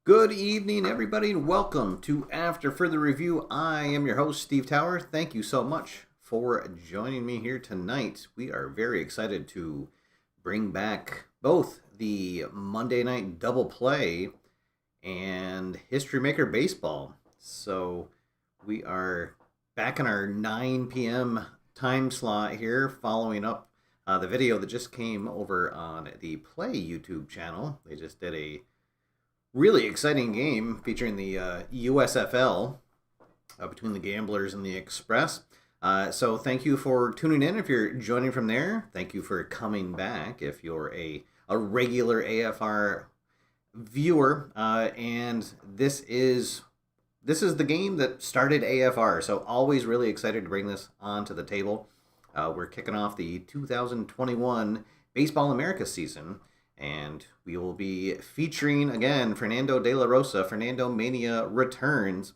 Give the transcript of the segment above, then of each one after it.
Good evening, everybody, and welcome to After Further Review. I am your host, Steve Tower. Thank you so much for joining me here tonight. We are very excited to bring back both the Monday Night Double PLAAY and History Maker Baseball. So we are back in our 9 p.m. time slot here, following up the video that just came over on the Play YouTube channel. They just did a really exciting game featuring the USFL between the Gamblers and the Express. So thank you for tuning in if you're joining from there. Thank you for coming back if you're a regular AFR viewer. And this is the game that started AFR. So always really excited to bring this onto the table. We're kicking off the 2021 Baseball America season. And we will be featuring, again, Fernando De La Rosa. Fernandomania returns.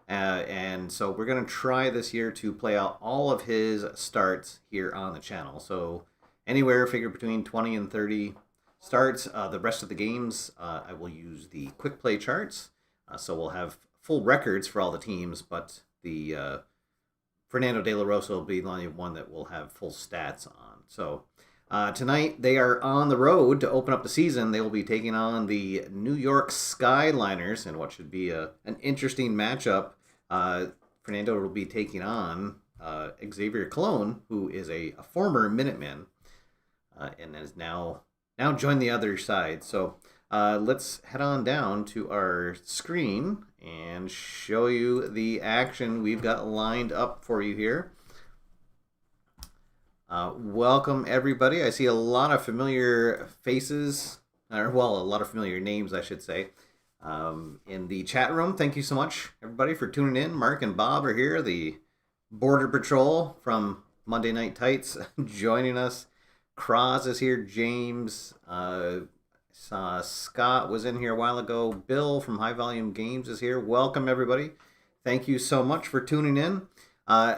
And so we're going to try this year to play out all of his starts here on the channel. So anywhere, figure between 20 and 30 starts. The rest of the games, I will use the quick play charts. So we'll have full records for all the teams, but the Fernando De La Rosa will be the only one that will have full stats on. So tonight, they are on the road to open up the season. They will be taking on the New York Skyliners in what should be an interesting matchup. Fernando will be taking on Xavier Colon, who is a former Minuteman and has now joined the other side. So let's head on down to our screen and show you the action we've got lined up for you here. Welcome, everybody. I see a lot of familiar faces, or well, a lot of familiar names, I should say, in the chat room. Thank you so much, everybody, for tuning in. Mark and Bob are here, the Border Patrol from Monday Night Tights, joining us. Kraz is here. James, saw Scott was in here a while ago. Bill from High Volume Games is here. Welcome, everybody. Thank you so much for tuning in.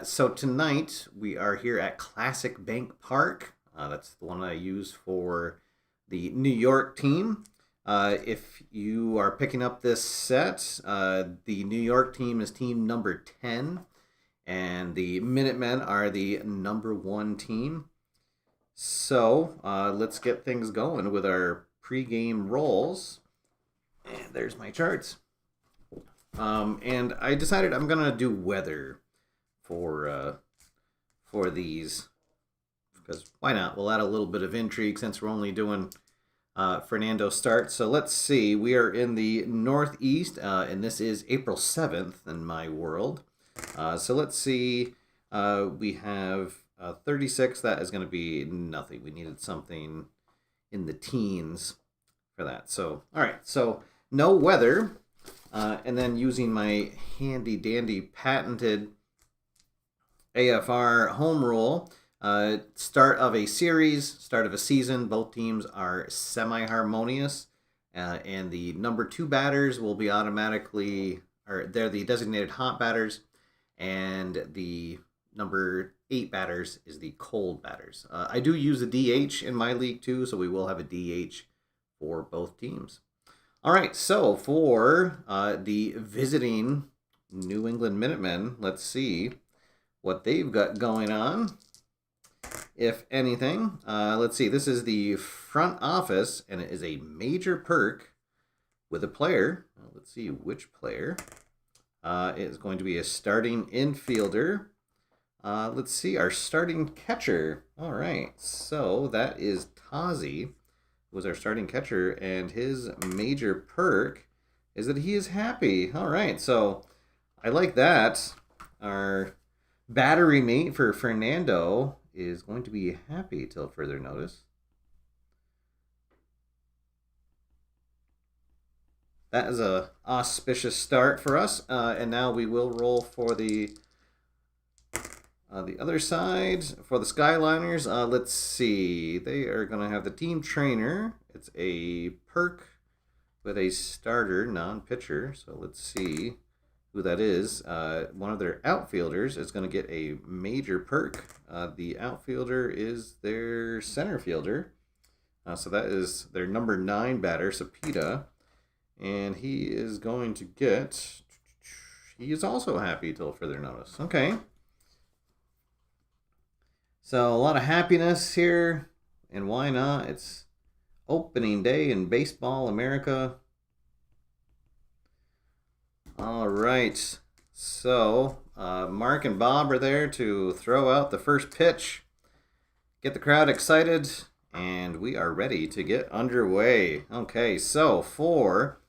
So tonight we are here at Classic Bank Park. That's the one I use for the New York team. If you are picking up this set, the New York team is team number 10, and the Minutemen are the number 1 team. So let's get things going with our pregame rolls. And there's my charts. And I decided I'm gonna do weather for these, because why not? We'll add a little bit of intrigue since we're only doing Fernando start. So let's see. We are in the Northeast, and this is April 7th in my world. So let's see. We have 36. That is going to be nothing. We needed something in the teens for that. So, all right. So no weather. And then using my handy dandy patented AFR home rule. Start of a series, start of a season, both teams are semi-harmonious, and the number 2 batters will be automatically, or they're the designated hot batters, and the number 8 batters is the cold batters. I do use a DH in my league too, so we will have a DH for both teams. All right, so for the visiting New England Minutemen, let's see what they've got going on. If anything, let's see. This is the front office, and it is a major perk with a player. Let's see which player. It is going to be a starting infielder. Let's see, our starting catcher. All right, so that is Tazi, who was our starting catcher, and his major perk is that he is happy. All right, so I like that. Our battery mate for Fernando is going to be happy till further notice. That is a auspicious start for us, and now we will roll for the other side for the Skyliners. Let's see, they are going to have the team trainer. It's a perk with a starter non-pitcher, so let's see who that is. One of their outfielders is going to get a major perk. The outfielder is their center fielder. So that is their number 9 batter, Sapita. And he is going to get... He is also happy till further notice. Okay. So a lot of happiness here. And why not? It's opening day in Baseball America. All right, so Mark and Bob are there to throw out the first pitch, get the crowd excited, and we are ready to get underway. Okay, so for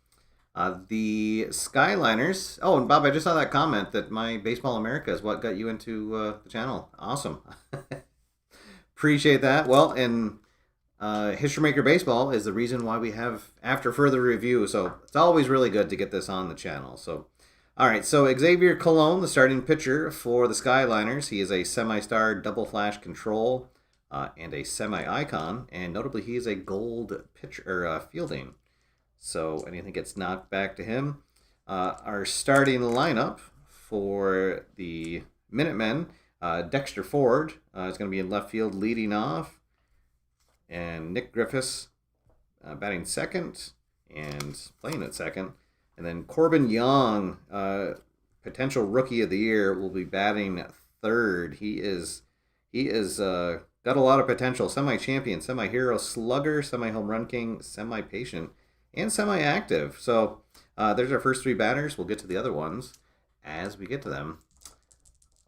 the Skyliners, oh, and Bob, I just saw that comment that my Baseball America is what got you into the channel. Awesome. Appreciate that. Well, and History Maker Baseball is the reason why we have After Further Review, so it's always really good to get this on the channel. So, all right, so Xavier Colon, the starting pitcher for the Skyliners. He is a semi-star double flash control and a semi-icon, and notably he is a gold pitcher fielding. So anything gets knocked back to him. Our starting lineup for the Minutemen, Dexter Ford is going to be in left field leading off. And Nick Griffiths batting second and playing at second. And then Corbin Young, potential rookie of the year, will be batting third. He is got a lot of potential. Semi-champion, semi-hero, slugger, semi-home run king, semi-patient, and semi-active. So there's our first 3 batters. We'll get to the other ones as we get to them.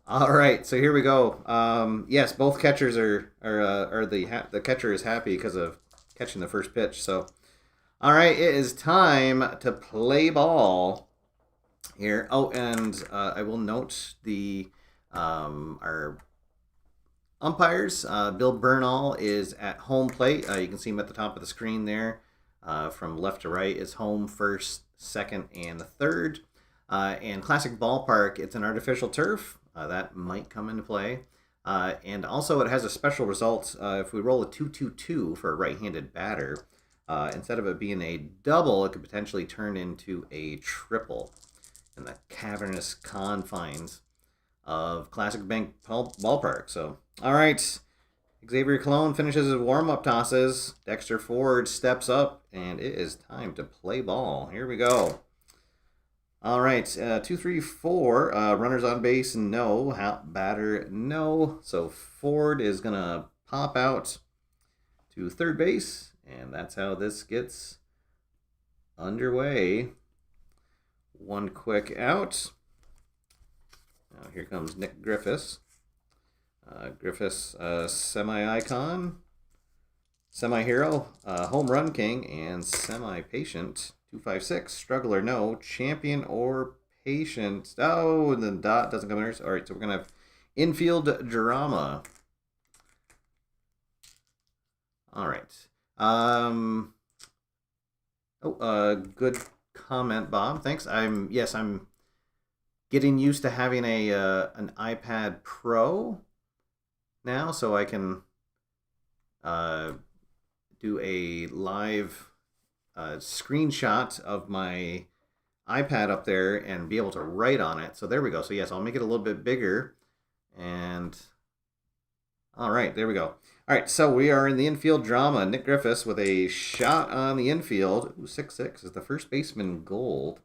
All right, so here we go. Yes, both catchers are the catcher is happy because of catching the first pitch. So, all right, it is time to play ball here. Oh, and I will note the our umpires. Bill Bernal is at home plate. You can see him at the top of the screen there. From left to right is home, first, second, and third. And Classic Ballpark, it's an artificial turf. That might come into play. And also it has a special result. If we roll a 2-2-2 for a right-handed batter, instead of it being a double, it could potentially turn into a triple in the cavernous confines of Classic Bank Ballpark. So, all right. Xavier Colon finishes his warm-up tosses. Dexter Ford steps up, and it is time to play ball. Here we go. All right, 2, 3, 4. Runners on base, no. Batter, no. So Ford is going to pop out to third base, and that's how this gets underway. One quick out. Now here comes Nick Griffiths. Griffiths, semi-icon. Semi-hero, home run king, and semi-patient. 256, struggler, no. Champion or patient. Oh, and the dot doesn't come in there. All right, so we're going to have infield drama. All right. Good comment, Bob. Thanks. I'm getting used to having an iPad Pro now, so I can do a live screenshot of my iPad up there and be able to write on it. So there we go. So yes, I'll make it a little bit bigger. And all right, there we go. All right, so we are in the infield drama. Nick Griffiths with a shot on the infield. Ooh, 6-6 is the first baseman gold.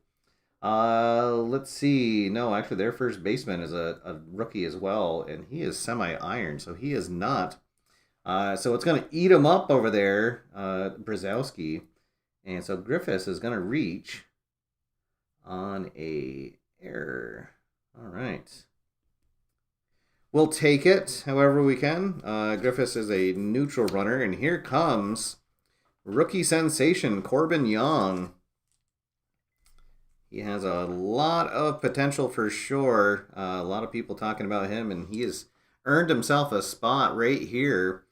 Let's see. No, actually, their first baseman is a rookie as well, and he is semi-iron, so he is not. So it's going to eat him up over there, Brzezowski. And so Griffiths is going to reach on a error. All right. We'll take it however we can. Griffiths is a neutral runner, and here comes rookie sensation Corbin Young. He has a lot of potential for sure. A lot of people talking about him, and he has earned himself a spot right here,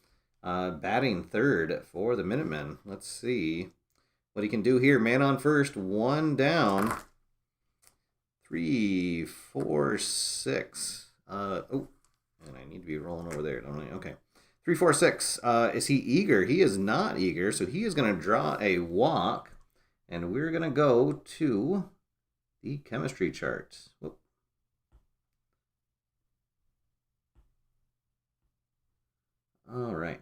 batting third for the Minutemen. Let's see what he can do here. Man on first, one down. 3, 4, 6. And I need to be rolling over there, don't I? Okay. 3, 4, 6. Is he eager? He is not eager, so he is going to draw a walk, and we're going to go to the chemistry chart. Whoop. All right.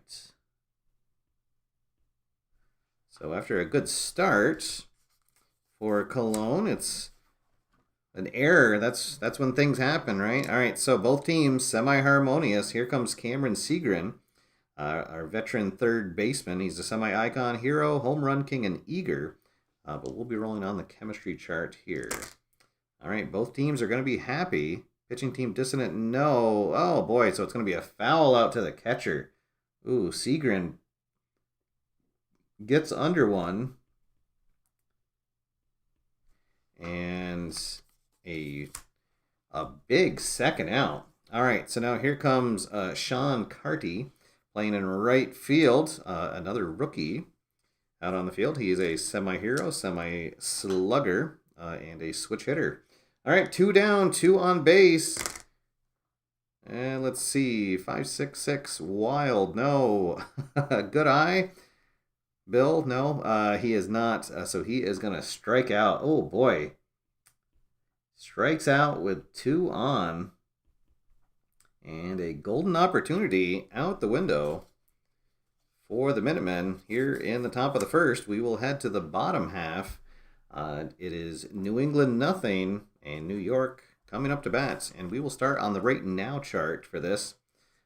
So after a good start for Cologne, it's an error. That's when things happen, right? All right, so both teams semi-harmonious. Here comes Cameron Segrin, our veteran third baseman. He's a semi-icon, hero, home run king, and eager. But we'll be rolling on the chemistry chart here. All right, both teams are going to be happy. Pitching team dissonant, no. Oh, boy, so it's going to be a foul out to the catcher. Ooh, Segrin gets under one. And a big second out. All right, so now here comes Sean Carty playing in right field, another rookie out on the field. He is a semi-hero, semi-slugger, and a switch hitter. All right, 2 down, 2 on base. And let's see, 5, 6, 6, wild, no. Good eye, Bill, no. He is not, so he is going to strike out. Oh, boy. Strikes out with 2 on. And a golden opportunity out the window for the Minutemen. Here in the top of the first, we will head to the bottom half. It is New England nothing and New York coming up to bats. And we will start on the right now chart for this.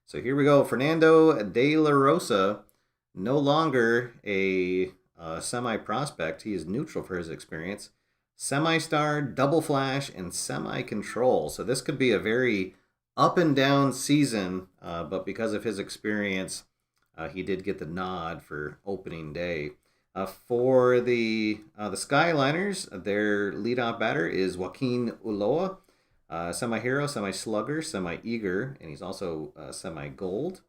So here we go. Fernando De La Rosa, no longer a semi-prospect. He is neutral for his experience. Semi-star, double flash, and semi-control. So this could be a very up and down season, but because of his experience, he did get the nod for opening day. For the Skyliners, their leadoff batter is Joaquin Ulloa, semi-hero, semi-slugger, semi-eager, and he's also semi-gold.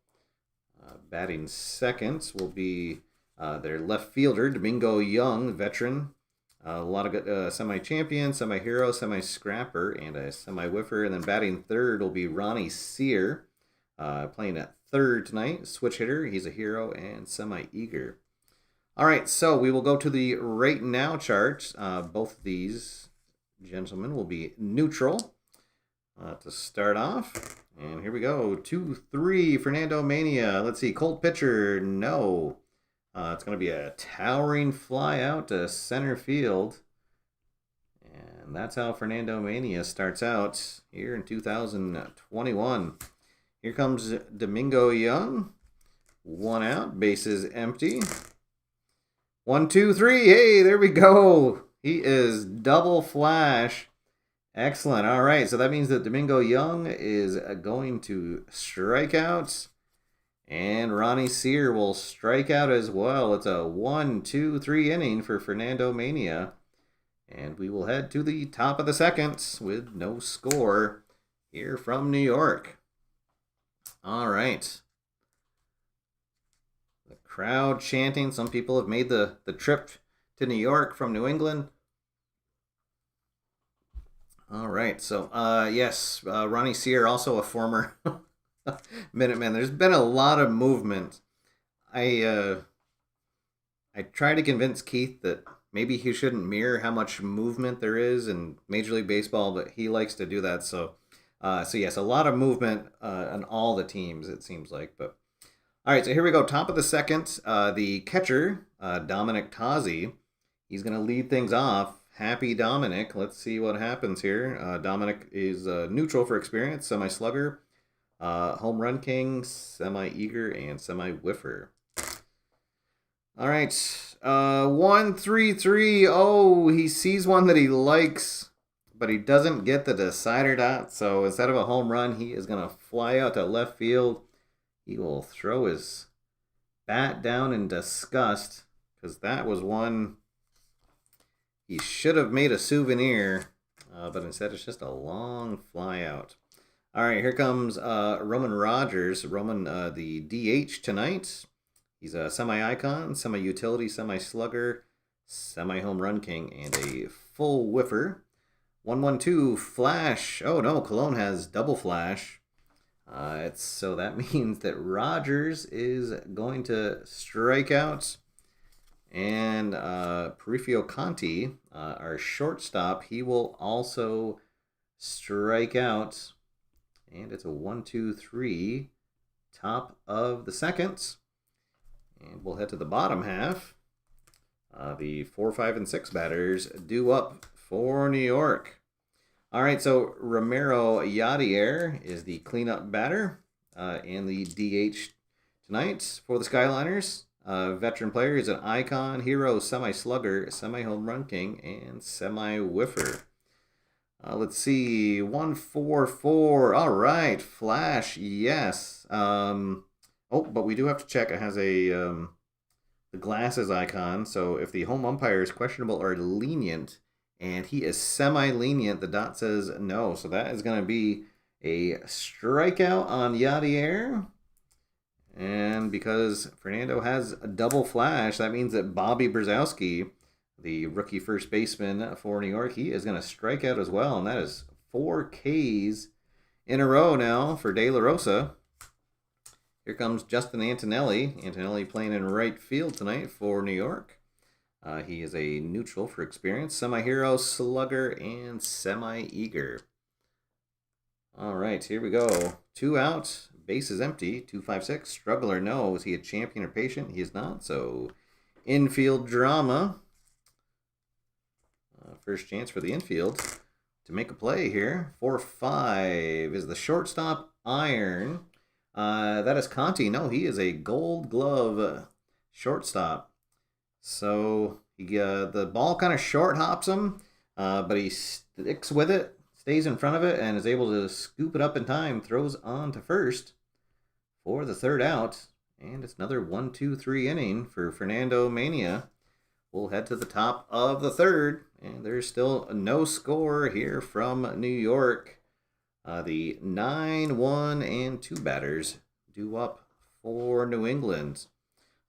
Batting second will be their left fielder, Domingo Young, veteran. A lot of good semi-champion, semi-hero, semi-scrapper, and a semi-whiffer. And then batting third will be Ronnie Sear, playing at third tonight. Switch hitter, he's a hero and semi-eager. All right, so we will go to the right now chart. Both of these gentlemen will be neutral to start off. And here we go, 2-3, Fernandomania. Let's see, cold pitcher, no. It's going to be a towering fly out to center field. And that's how Fernandomania starts out here in 2021. Here comes Domingo Young. 1 out, bases empty. 1, 2, 3. Hey, there we go. He is double flash. Excellent. All right, so that means that Domingo Young is going to strike out. And Ronnie Sear will strike out as well. It's a 1-2-3 inning for Fernandomania. And we will head to the top of the second with no score here from New York. All right. The crowd chanting. Some people have made the trip to New York from New England. All right. So, yes, Ronnie Sear, also a former Minuteman. There's been a lot of movement. I try to convince Keith that maybe he shouldn't mirror how much movement there is in Major League Baseball, but he likes to do that. So yes, a lot of movement on all the teams, it seems like. But all right, so here we go. Top of the second, the catcher, Dominic Tozzi. He's going to lead things off. Happy Dominic. Let's see what happens here. Dominic is neutral for experience, semi-slugger, home run king, semi-eager, and semi-whiffer. All right, 1-3-3. Oh, he sees one that he likes, but he doesn't get the decider dot. So instead of a home run, he is going to fly out to left field. He will throw his bat down in disgust because that was one he should have made a souvenir, but instead it's just a long fly out. All right, here comes Roman Rogers. Roman, the DH tonight. He's a semi-icon, semi-utility, semi-slugger, semi-home run king, and a full whiffer. 1-1-2 flash. Oh no, Cologne has double flash. So that means that Rogers is going to strike out. And Perifio Conti, our shortstop, he will also strike out. And it's a 1-2-3, top of the second. And we'll head to the bottom half. The 4, 5, and 6 batters due up for New York. All right, so Ramiro Yadier is the cleanup batter and the DH tonight for the Skyliners. Veteran player is an icon, hero, semi-slugger, semi-home run king, and semi-whiffer. Let's see, 1-4-4. All right, flash, yes. But we do have to check. It has the glasses icon. So if the home umpire is questionable or lenient, and he is semi-lenient, the dot says no. So that is going to be a strikeout on Yadier. And because Fernando has a double flash, that means that Bobby Brzezowski, the rookie first baseman for New York, he is going to strike out as well. And that is 4 Ks in a row now for De La Rosa. Here comes Justin Antonelli. Antonelli playing in right field tonight for New York. He is a neutral for experience, semi-hero, slugger, and semi-eager. All right, here we go. 2 out, base is empty, 2-5-6. Struggler, no. Is he a champion or patient? He is not, so infield drama. First chance for the infield to make a play here. 4-5 is the shortstop, Iron. That is Conti. No, he is a Gold Glove shortstop. So the ball kind of short hops him, but he sticks with it, stays in front of it, and is able to scoop it up in time. Throws on to first for the 3rd out, and it's another 1-2-3 inning for Fernandomania. We'll head to the top of the 3rd, and there's still no score here from New York. The 9, 1, and 2 batters due up for New England.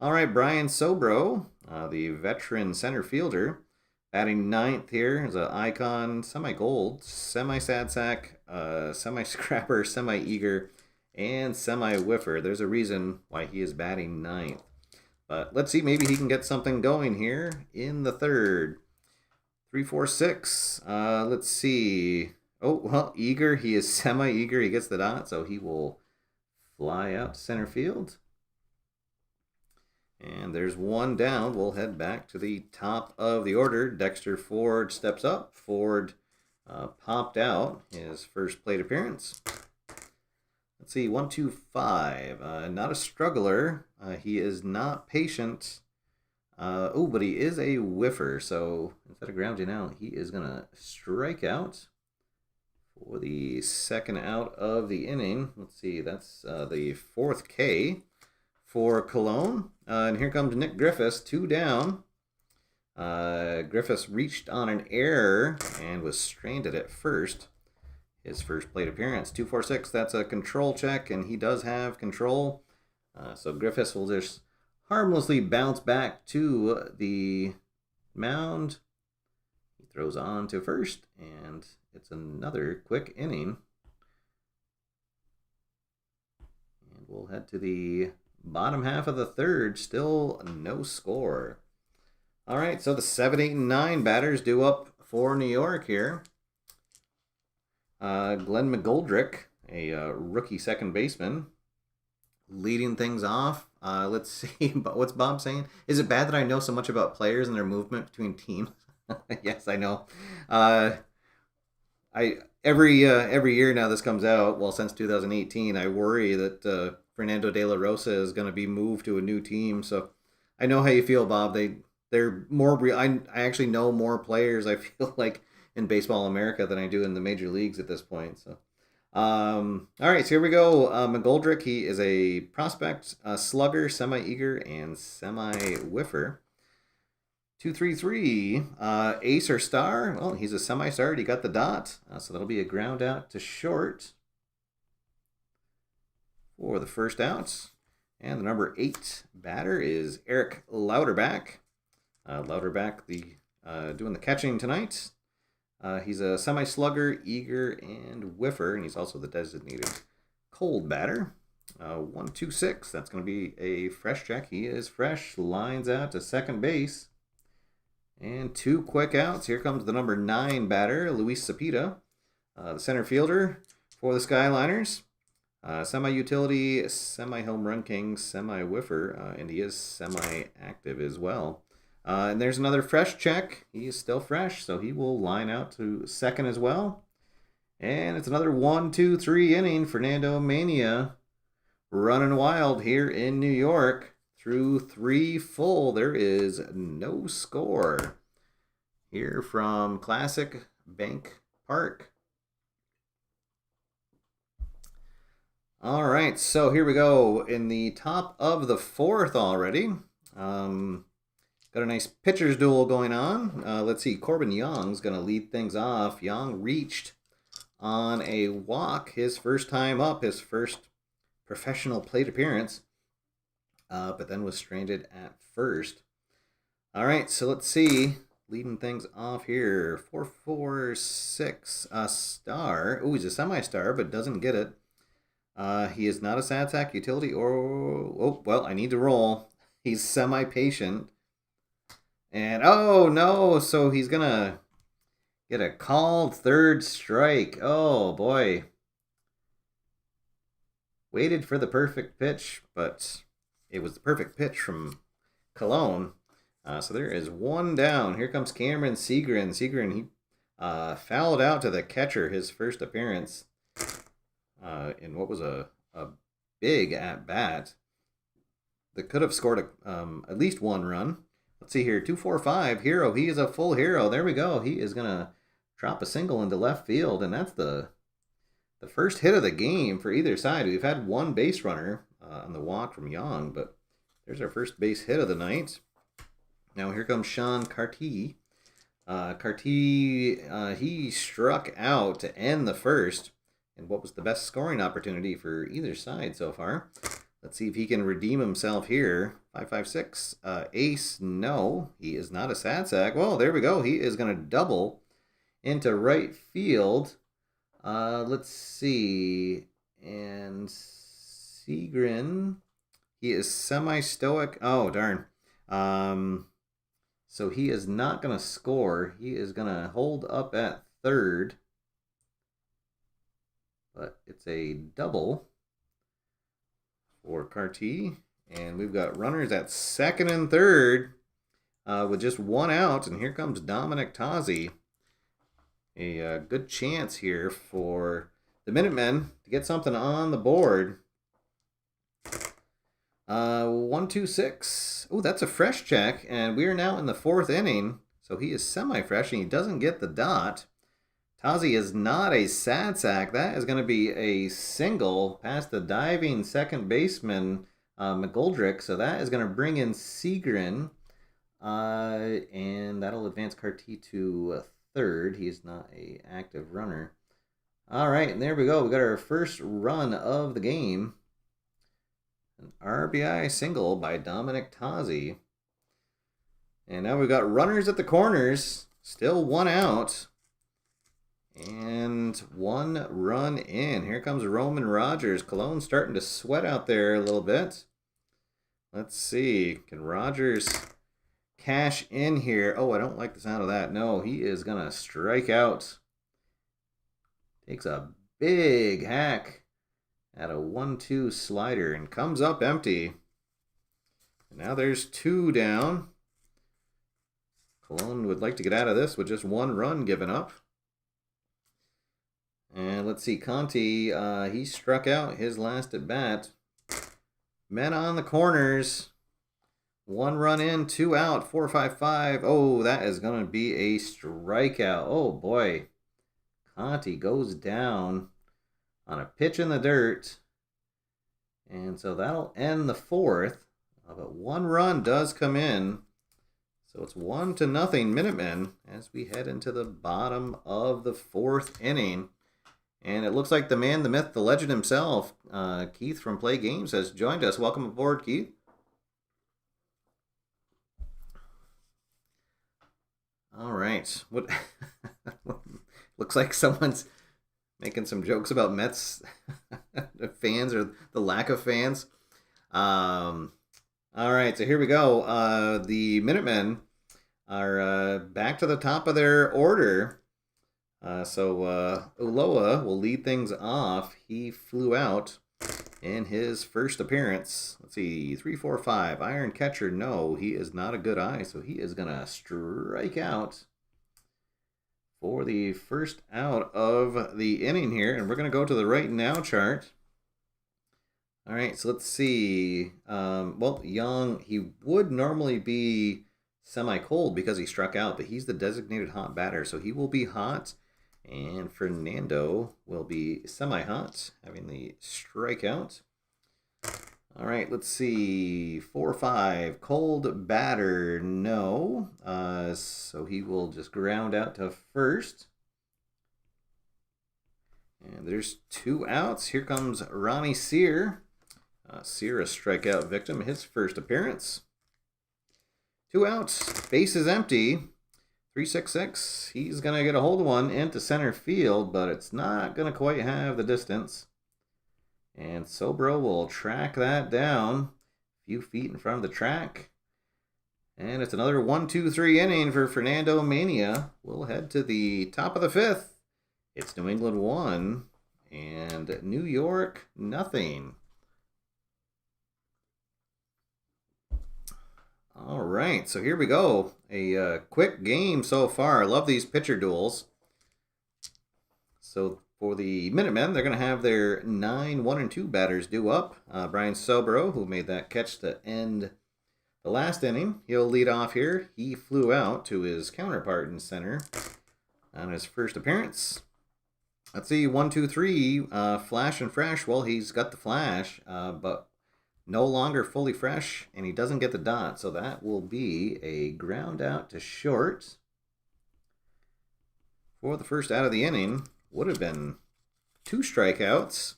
All right, Brian Sobro, the veteran center fielder, batting 9th here is an icon, semi-gold, semi-sad sack, semi-scrapper, semi-eager, and semi-whiffer. There's a reason why he is batting 9th. But let's see, maybe he can get something going here in the 3rd. 3-4-6. Let's see. Oh, well, eager. He is semi-eager. He gets the dot, so he will fly out to center field. And there's one down. We'll head back to the top of the order. Dexter Ford steps up. Ford popped out his first plate appearance. Let's see, 1-2-5. Not a struggler. He is not patient. But he is a whiffer. So instead of grounding out, he is going to strike out for the 2nd out of the inning. Let's see, that's the 4th K. for Cologne. And here comes Nick Griffiths, 2 down. Griffiths reached on an error and was stranded at first. His first plate appearance, 246. That's a control check, and he does have control. So Griffiths will just harmlessly bounce back to the mound. He throws on to first, and it's another quick inning. And we'll head to the bottom half of the third. Still no score. All right, so the 7, 8, and 9 batters due up for New York here. Glenn McGoldrick, a rookie second baseman, leading things off. Let's see, what's Bob saying? Is it bad that I know so much about players and their movement between teams? Yes, I know. Every year now this comes out, well, since 2018, I worry that Fernando De La Rosa is going to be moved to a new team. So I know how you feel, Bob. They're more. I actually know more players, I feel like, in Baseball America than I do in the major leagues at this point. So, all right, so here we go. McGoldrick, he is a prospect, slugger, semi-eager, and semi-whiffer. 2-3-3, ace or star. Well, he's a semi-star. He got the dot, so that'll be a ground out to short for the first out. And the number 8 batter is Eric Lauterbach. Lauterbach, doing the catching tonight. He's a semi-slugger, eager, and whiffer, and he's also the designated cold batter. 1-2-6, that's going to be a fresh check. He is fresh, lines out to second base. And 2 quick outs. Here comes the number 9 batter, Luis Cepeda, the center fielder for the Skyliners. Semi-utility, semi-home run king, semi-whiffer, and he is semi-active as well. And there's another fresh check. He is still fresh, so he will line out to second as well. And it's another 1-2-3 inning. Fernandomania running wild here in New York. Through 3 full, there is no score here from Classic Bank Park. All right, so here we go in the top of the 4th already. Got a nice pitcher's duel going on. Let's see, Corbin Young's going to lead things off. Young reached on a walk his first time up, his first professional plate appearance, but then was stranded at first. All right, so let's see. Leading things off here, 4-4-6, a star. Oh, he's a semi-star, but doesn't get it. He is not a sad sack utility oh, well, I need to roll. He's semi-patient. And, oh, no, so he's going to get a called third strike. Oh, boy. Waited for the perfect pitch, but it was the perfect pitch from Cologne. So there is 1 down. Here comes Cameron Segrin. Segrin, he fouled out to the catcher his first appearance in what was a big at-bat that could have scored at least 1 run. Let's see here, 2-4-5, hero. He is a full hero. There we go. He is going to drop a single into left field, and that's the first hit of the game for either side. We've had 1 base runner on the walk from Young, but there's our first base hit of the night. Now here comes Sean Carty. Carty, he struck out to end the first, and what was the best scoring opportunity for either side so far. Let's see if he can redeem himself here. 5-5-6. Ace, no. He is not a sad sack. Well, there we go. He is going to double into right field. Let's see. And Segrin, he is semi-stoic. Oh, darn. So he is not going to score. He is going to hold up at third. But it's a double for Carty, and we've got runners at second and third with just 1 out, and here comes Dominic Tozzi. A good chance here for the Minutemen to get something on the board. 1-2-6. Oh, that's a fresh check, and we are now in the 4th inning, so he is semi-fresh, and he doesn't get the dot. Tozzi is not a sad sack. That is going to be a single past the diving second baseman, McGoldrick. So that is going to bring in Segrin. And that'll advance Carty to third. He's not a active runner. All right, and there we go. We got our first run of the game. An RBI single by Dominic Tozzi. And now we've got runners at the corners. Still one out. And one run in. Here comes Roman Rogers. Cologne's starting to sweat out there a little bit. Let's see. Can Rogers cash in here? Oh, I don't like the sound of that. No, he is going to strike out. Takes a big hack at a 1-2 slider and comes up empty. And now there's two down. Cologne would like to get out of this with just one run given up. And let's see, Conti, he struck out his last at bat. Men on the corners. One run in, two out, 4-5-5. Oh, that is going to be a strikeout. Oh, boy. Conti goes down on a pitch in the dirt. And so that'll end the fourth. But one run does come in. So it's 1-0 Minutemen as we head into the bottom of the fourth inning. And it looks like the man, the myth, the legend himself, Keith from Play Games, has joined us. Welcome aboard, Keith. All right. What looks like someone's making some jokes about Mets fans or the lack of fans. All right, so here we go. The Minutemen are back to the top of their order. So Uloa will lead things off. He flew out in his first appearance. Let's see, 3-4-5. Iron catcher, no, he is not a good eye, so he is going to strike out for the first out of the inning here. And we're going to go to the right now chart. All right, so let's see. Well, Young, he would normally be semi-cold because he struck out, but he's the designated hot batter, so he will be hot. And Fernando will be semi-hot, having the strikeout. All right, let's see. 4-5, cold batter, no. So he will just ground out to first. And there's two outs. Here comes Ronnie Sear. Sear, a strikeout victim, his first appearance. Two outs, base is empty. 3-6-6. He's going to get a hold of one into center field, but it's not going to quite have the distance. And Sobro will track that down a few feet in front of the track. And it's another 1-2-3 inning for Fernandomania. We'll head to the top of the fifth. It's New England 1 and New York nothing. All right, so here we go. A quick game so far. I love these pitcher duels. So for the Minutemen, they're going to have their 9 1-2 batters due up. Brian Sobro, who made that catch to end the last inning, he'll lead off here. He flew out to his counterpart in center on his first appearance. Let's see, 1-2-3, flash and fresh. Well, he's got the flash, but no longer fully fresh, and he doesn't get the dot, so that will be a ground out to short. For the first out of the inning, would have been 2 strikeouts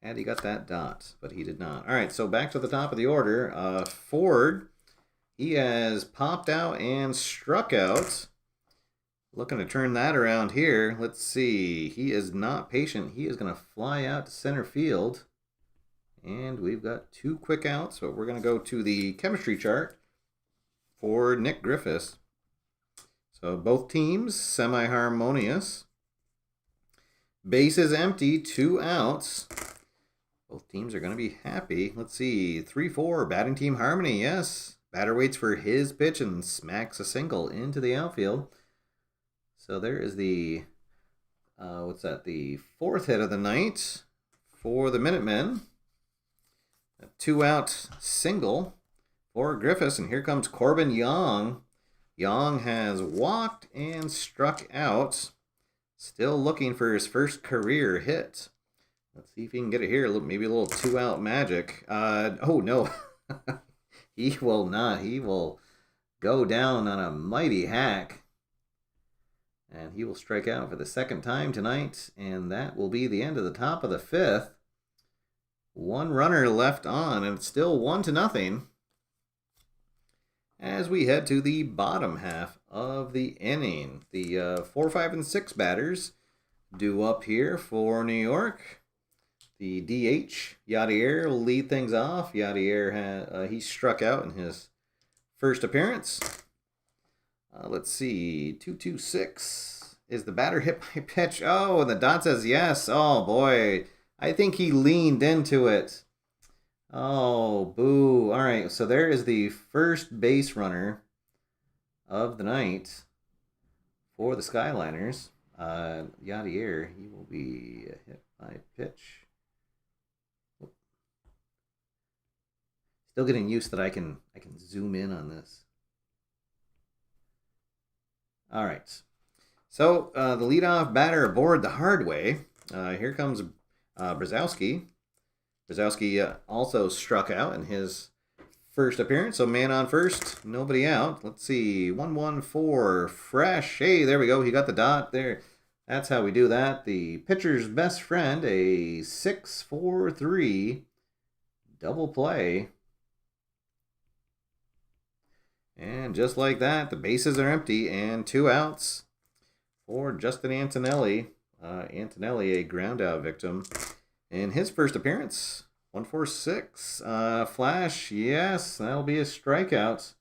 had he got that dot, but he did not. All right, so back to the top of the order. Ford, he has popped out and struck out. Looking to turn that around here. Let's see. He is not patient. He is going to fly out to center field. And we've got 2 quick outs, but we're going to go to the chemistry chart for Nick Griffiths. So both teams semi-harmonious. Base is empty, 2 outs. Both teams are going to be happy. Let's see, 3-4, batting team harmony, yes. Batter waits for his pitch and smacks a single into the outfield. So there is the, the 4th hit of the night for the Minutemen. A 2-out single for Griffiths, and here comes Corbin Young. Young has walked and struck out, still looking for his first career hit. Let's see if he can get it here. Maybe a little 2-out magic. Oh, no. He will not. He will go down on a mighty hack. And he will strike out for the second time tonight. And that will be the end of the top of the fifth. One runner left on, and it's still 1-0. As we head to the bottom half of the inning. The 4, 5, and 6 batters due up here for New York. The DH, Yadier, will lead things off. Yadier, he struck out in his first appearance. Let's see, 2-2-6. Is the batter hit by pitch? Oh, and the dot says yes. Oh, boy. I think he leaned into it. Oh, boo. All right, so there is the first base runner of the night for the Skyliners. Yadier, he will be hit by pitch. Still getting used that I can zoom in on this. All right. So the leadoff batter aboard the hard way. Here comes Brzezowski. Brzezowski also struck out in his first appearance. So man on first, nobody out. Let's see, 1-1-4, fresh. Hey, there we go. He got the dot there. That's how we do that. The pitcher's best friend, a 6-4-3 double play. And just like that, the bases are empty and 2 outs for Justin Antonelli. Antonelli, a ground out victim in his first appearance. 1-4-6. Flash, yes, that'll be a strikeout.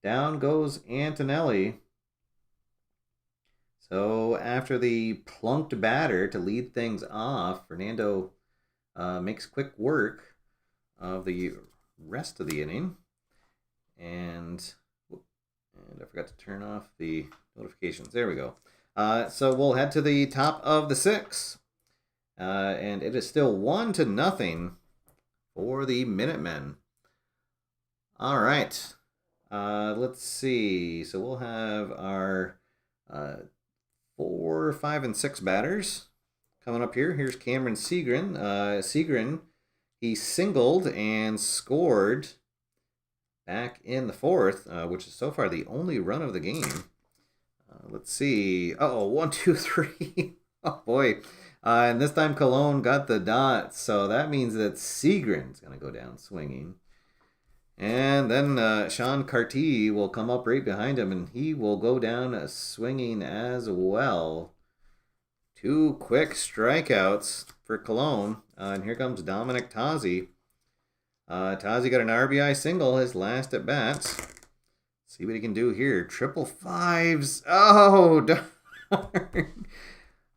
Down goes Antonelli. So after the plunked batter to lead things off, Fernando makes quick work of the rest of the inning. And I forgot to turn off the notifications. There we go. So we'll head to the top of the 6. And it is still 1-0 for the Minutemen. All right. Let's see. So we'll have our 4, 5, and 6 batters coming up here. Here's Cameron Segrin. Segrin, he singled and scored back in the 4th, which is so far the only run of the game. Let's see. Uh-oh, 1, 2, 3. Oh, boy. And this time Cologne got the dot, so that means that Segrin's going to go down swinging. And then Sean Carty will come up right behind him, and he will go down swinging as well. 2 quick strikeouts for Cologne. And here comes Dominic Tozzi. Tozzi got an RBI single his last at bat. See what he can do here. 555s. Oh, darn.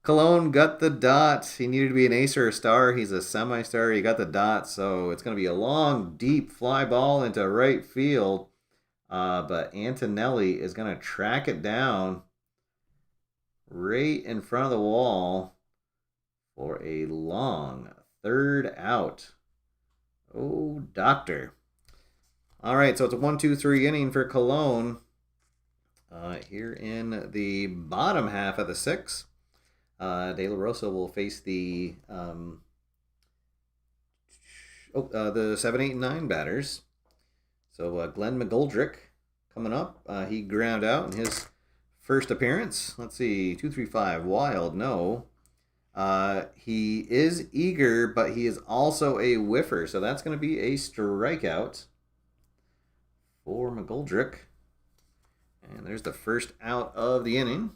Cologne got the dot. He needed to be an ace or a star. He's a semi-star. He got the dot, so it's going to be a long, deep fly ball into right field. But Antonelli is going to track it down right in front of the wall for a long 3rd out. Oh, doctor. All right, so it's a 1-2-3 inning for Cologne. Here in the bottom half of the 6. De La Rosa will face the 7, 8, and 9 batters. So Glenn McGoldrick coming up. He ground out in his first appearance. Let's see, 2-3-5, wild, no. He is eager, but he is also a whiffer, so that's going to be a strikeout for McGoldrick. And there's the first out of the inning.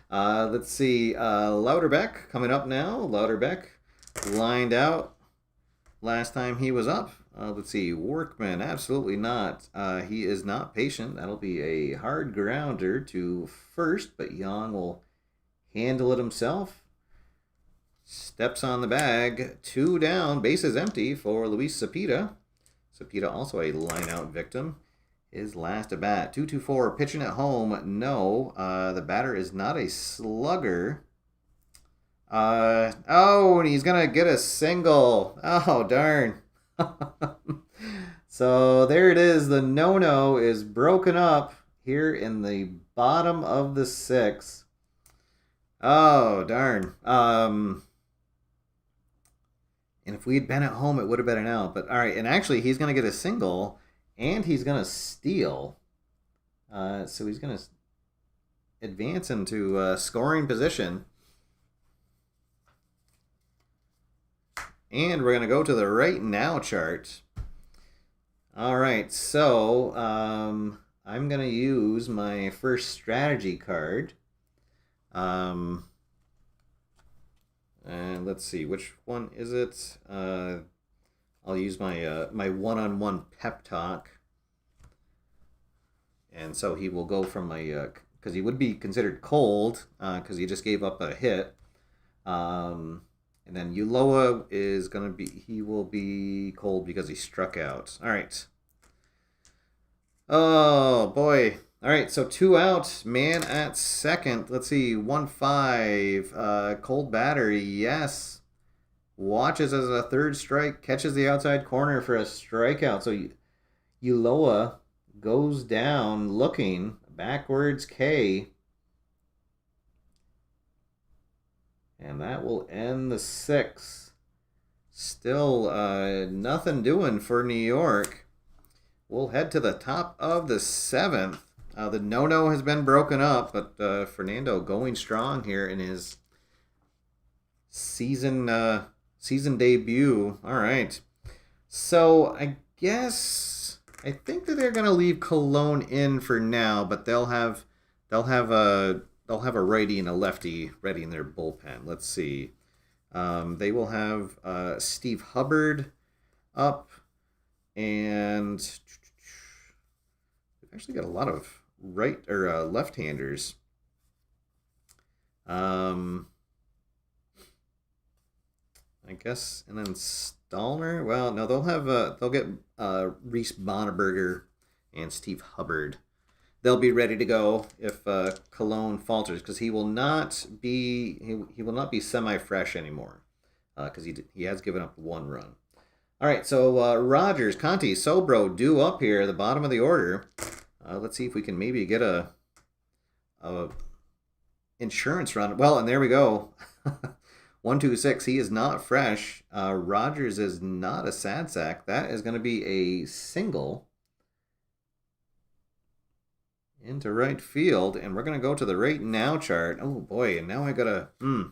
Let's see, Louderbeck coming up now. Louderbeck lined out last time he was up. Let's see, Workman, absolutely not. He is not patient. That'll be a hard grounder to first, but Young will handle it himself. Steps on the bag. 2 down, bases empty for Luis Cepeda. Cepeda also a line-out victim. His last at bat. 2-2-4, pitching at home. No, the batter is not a slugger. Oh, and he's going to get a single. Oh, darn. So there it is. The no-no is broken up here in the bottom of the 6th. Oh, darn. And if we'd been at home, it would have been an out. But all right, and actually, he's going to get a single, and he's going to steal. So he's going to advance into scoring position. And we're going to go to the right now chart. All right, so I'm going to use my first strategy card. And let's see, which one is it? I'll use my my one-on-one pep talk. And so he will go from my, because he would be considered cold, because he just gave up a hit. And then Uloa is going to be, he will be cold because he struck out. All right. Oh, boy. All right, so 2 out, man at second. Let's see, 1-5. Cold batter, yes. Watches as a third strike, catches the outside corner for a strikeout. So Uloa goes down looking, backwards K. And that will end the 6th. Still nothing doing for New York. We'll head to the top of the 7th. The no-no has been broken up, but Fernando going strong here in his season debut. All right. So I think that they're going to leave Cologne in for now, but they'll have a righty and a lefty ready in their bullpen. Let's see. They will have Steve Hubbard up, and they've actually got a lot of right or left-handers. I guess, and then Stallner. Well, no, they'll get Reese Bonneberger and Steve Hubbard. They'll be ready to go if Cologne falters, because he will not be semi-fresh anymore, because he has given up 1 run. All right, so Rogers, Conti, Sobro due up here at the bottom of the order. Let's see if we can maybe get a insurance run. Well, and there we go. 1-2-6. He is not fresh. Rogers is not a sad sack. That is going to be a single into right field, and we're going to go to the right now chart. Oh boy, and now I gotta do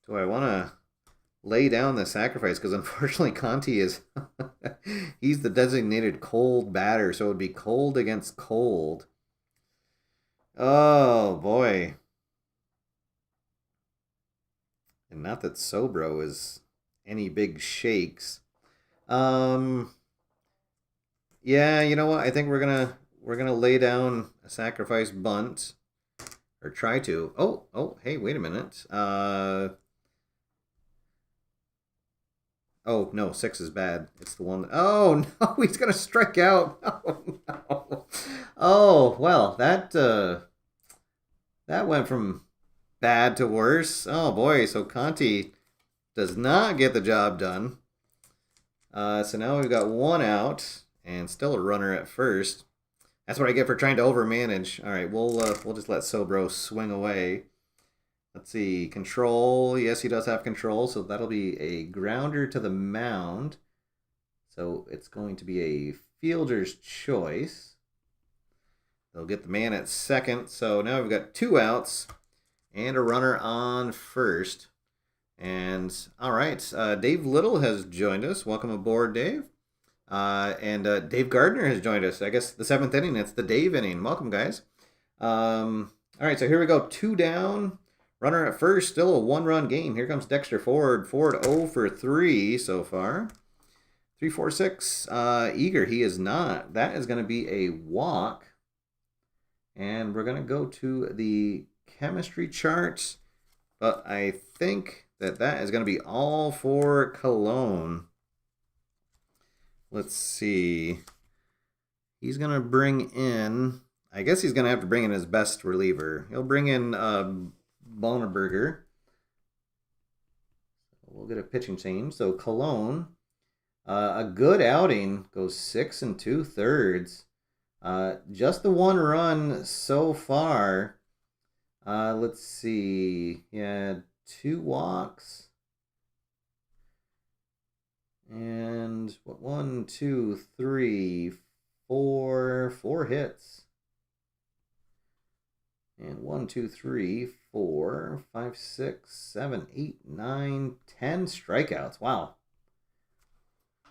I want to lay down the sacrifice? Because unfortunately Conti is he's the designated cold batter, so it would be cold against cold. Oh boy. And not that Sobro is any big shakes. Yeah, you know what? I think we're gonna lay down a sacrifice bunt, or try to. Oh, hey, wait a minute. Oh no, 6 is bad. It's the one. Oh no, he's gonna strike out. Oh no. Oh well, that went from bad to worse. Oh boy, so Conti does not get the job done. So now we've got 1 out. And still a runner at first. That's what I get for trying to overmanage. All right, we'll just let Sobro swing away. Let's see, control. Yes, he does have control, so that'll be a grounder to the mound. So it's going to be a fielder's choice. They'll get the man at second. So now we've got 2 outs and a runner on first. And all right, Dave Little has joined us. Welcome aboard, Dave. And Dave Gardner has joined us. I guess the 7th inning. It's the Dave inning. Welcome, guys. All right, so here we go. 2 down. Runner at first. Still a 1-run game. Here comes Dexter Ford. Ford 0 for 3 so far. 3-4-6. Eager. He is not. That is going to be a walk. And we're going to go to the chemistry chart. But I think that is going to be all for Cologne. Let's see. He's going to bring in, I guess he's going to have to bring in his best reliever. He'll bring in Bonneberger. We'll get a pitching change. So Cologne, a good outing, goes 6 2/3. Just the 1 run so far. Let's see. He had 2 walks. And what? 1, 2, 3, 4 hits. And 1, 2, 3, 4, 5, 6, 7, 8, 9, 10 strikeouts. Wow.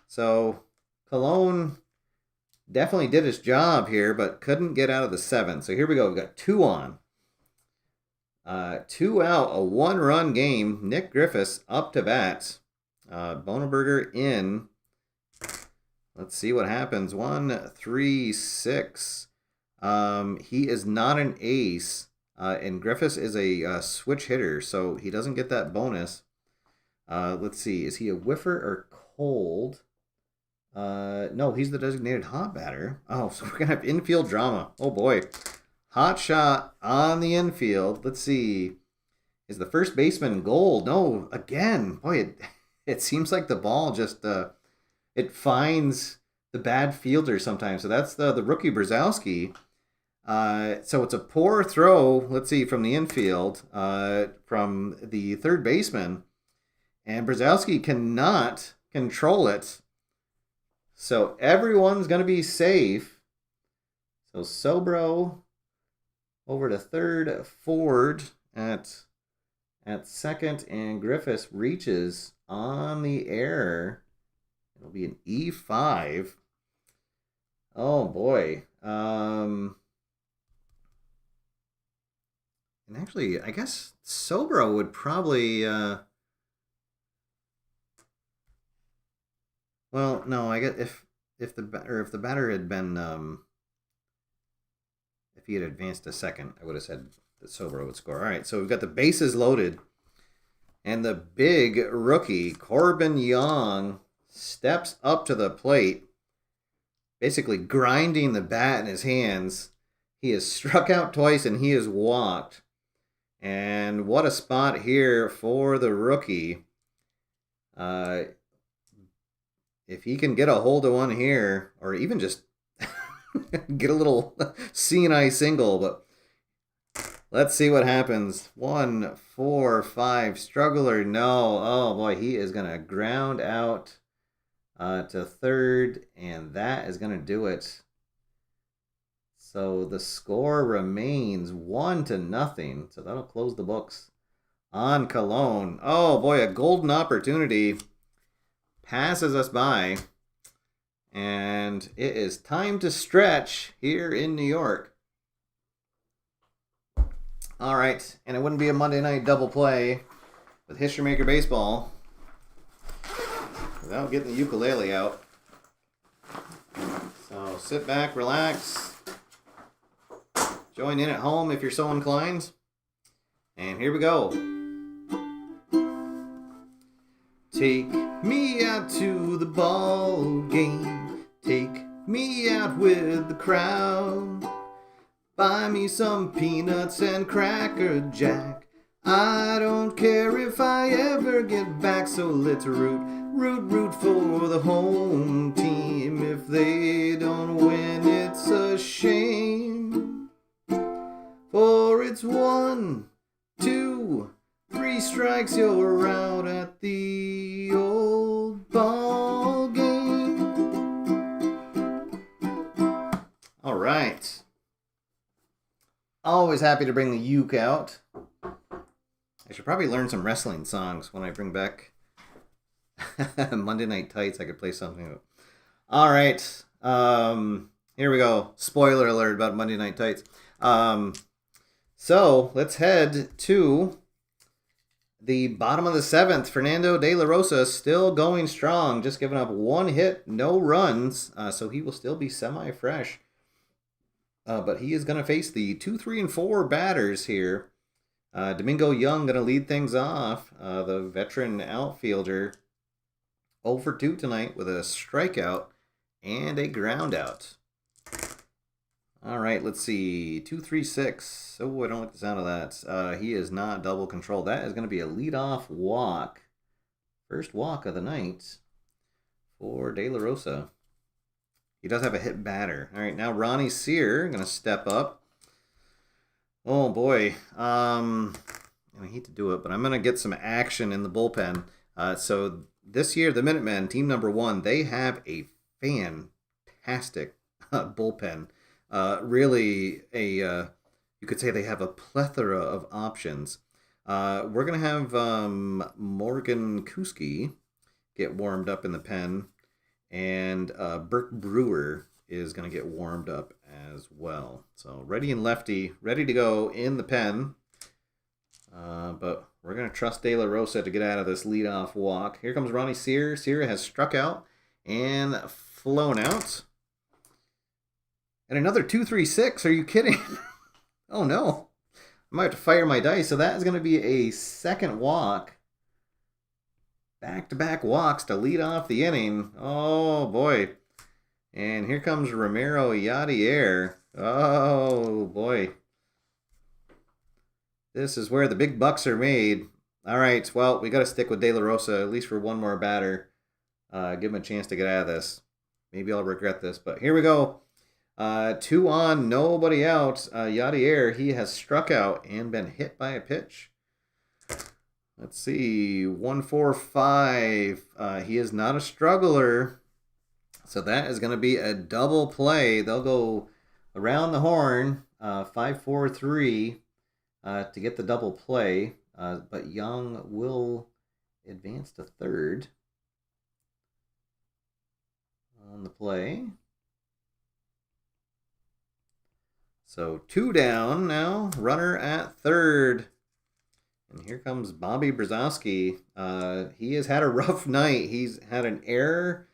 So Cologne definitely did his job here, but couldn't get out of the 7th. So here we go. We've got 2 on. 2 out, a 1-run game. Nick Griffiths up to bat. Boneberger in. Let's see what happens. 1, 3, 6. He is not an ace, and Griffiths is a switch hitter, so he doesn't get that bonus. Let's see. Is he a whiffer or cold? No, he's the designated hot batter. Oh, so we're going to have infield drama. Oh, boy. Hot shot on the infield. Let's see. Is the first baseman gold? No, again. Boy, it seems like the ball just it finds the bad fielder sometimes. So that's the rookie Brzezowski. So it's a poor throw, let's see, from the infield, from the third baseman. And Brzezowski cannot control it. So everyone's going to be safe. So Sobro over to third, Ford at second, and Griffiths reaches on the air. It'll be an E5. Oh boy. And actually, I guess Sobro would probably. Well, no, I guess if the batter had been if he had advanced to second, I would have said that Sobro would score. All right, so we've got the bases loaded, and the big rookie Corbin Young steps up to the plate, basically grinding the bat in his hands. He has struck out twice and he has walked. And what a spot here for the rookie. If he can get a hold of one here, or even just get a little CNI single, but let's see what happens. 1, 4, 5, struggler, no. Oh boy, he is going to ground out to third, and that is going to do it. So the score remains 1-0. So that'll close the books on Cologne. Oh boy, a golden opportunity passes us by. And it is time to stretch here in New York. All right, and it wouldn't be a Monday Night Double Play with History Maker Baseball without getting the ukulele out. So sit back, relax, join in at home if you're so inclined. And here we go. Take me out to the ball game. Take me out with the crowd. Buy me some peanuts and Cracker Jack. I don't care if I ever get back, so let's root for the home team. If they don't win, it's a shame. For it's 1, 2, 3 strikes, you're out at the old ball game. All right. Always happy to bring the uke out. I should probably learn some wrestling songs when I bring back Monday Night Tights. I could play something. All right. Here we go. Spoiler alert about Monday Night Tights. So let's head to the bottom of the 7th. Fernando De La Rosa still going strong, just giving up 1 hit, no runs, so he will still be semi-fresh. But he is going to face the 2, 3, and 4 batters here. Domingo Young going to lead things off. The veteran outfielder 0 for 2 tonight with a strikeout and a ground out. All right, let's see. 2, 3, 6. Oh, I don't like the sound of that. He is not double controlled. That is going to be a leadoff walk. First walk of the night for De La Rosa. He does have a hit batter. All right, now Ronnie Sear going to step up. Oh boy. I hate to do it, but I'm gonna get some action in the bullpen. So this year, the Minutemen, team number one, they have a fantastic bullpen. Really, you could say they have a plethora of options. We're gonna have Morgan Kuski get warmed up in the pen, and Burke Brewer is going to get warmed up as well. So ready and lefty, ready to go in the pen. But we're going to trust De La Rosa to get out of this leadoff walk. Here comes Ronnie Sear. Sear has struck out and flown out. And another 2-3-6. Are you kidding? Oh no. I might have to fire my dice. So that is going to be a second walk. Back-to-back walks to lead off the inning. Oh boy. And here comes Ramiro Yadier. Oh boy. This is where the big bucks are made. All right, well, we got to stick with De La Rosa at least for one more batter. Give him a chance to get out of this. Maybe I'll regret this, but here we go. 2 on, nobody out. Yadier, he has struck out and been hit by a pitch. Let's see, 1-4-5. He is not a struggler. So that is going to be a double play. They'll go around the horn, 5-4-3, to get the double play. But Young will advance to third on the play. So 2 down now, runner at third. And here comes Bobby Brzezowski. He has had a rough night. He's had an error.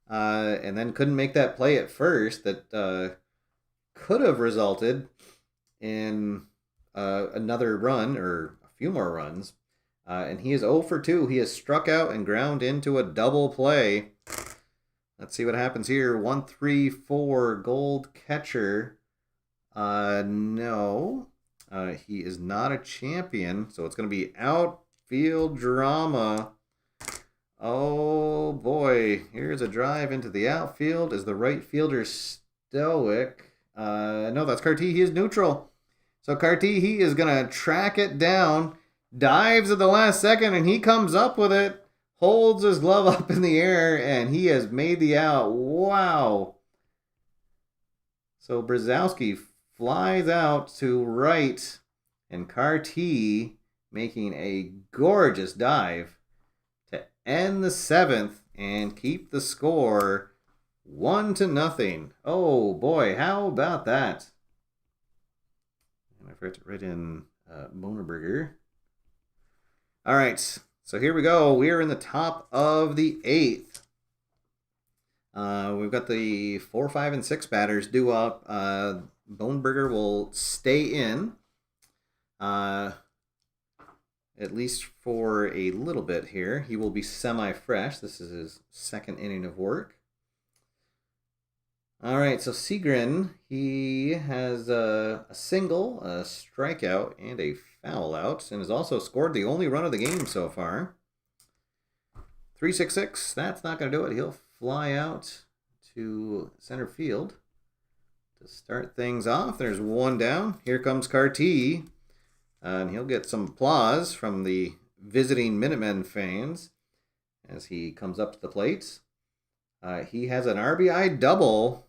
And then couldn't make that play at first that could have resulted in another run or a few more runs. And he is 0 for 2. He has struck out and ground into a double play. Let's see what happens here. 1-3-4 Gold Catcher. No. He is not a champion, so it's going to be outfield drama. Oh boy, here's a drive into the outfield. Is the right fielder stoic? No, that's Carty. He is neutral. So Carty, he is going to track it down, dives at the last second, and he comes up with it, holds his glove up in the air, and he has made the out. Wow. So Brzezowski flies out to right, and Carty making a gorgeous dive to end the seventh and keep the score 1-0. Oh boy, how about that? And I forgot to write in Monerberger. All right, so here we go. We are in the top of the eighth. We've got the 4, 5, and 6 batters due up. Boneberger will stay in. At least for a little bit here. He will be semi-fresh. This is his second inning of work. All right, so Segrin, he has a single, a strikeout, and a foul out, and has also scored the only run of the game so far. 3-6-6, that's not going to do it. He'll fly out to center field to start things off. There's 1 down. Here comes Carty. And he'll get some applause from the visiting Minutemen fans as he comes up to the plate. He has an RBI double.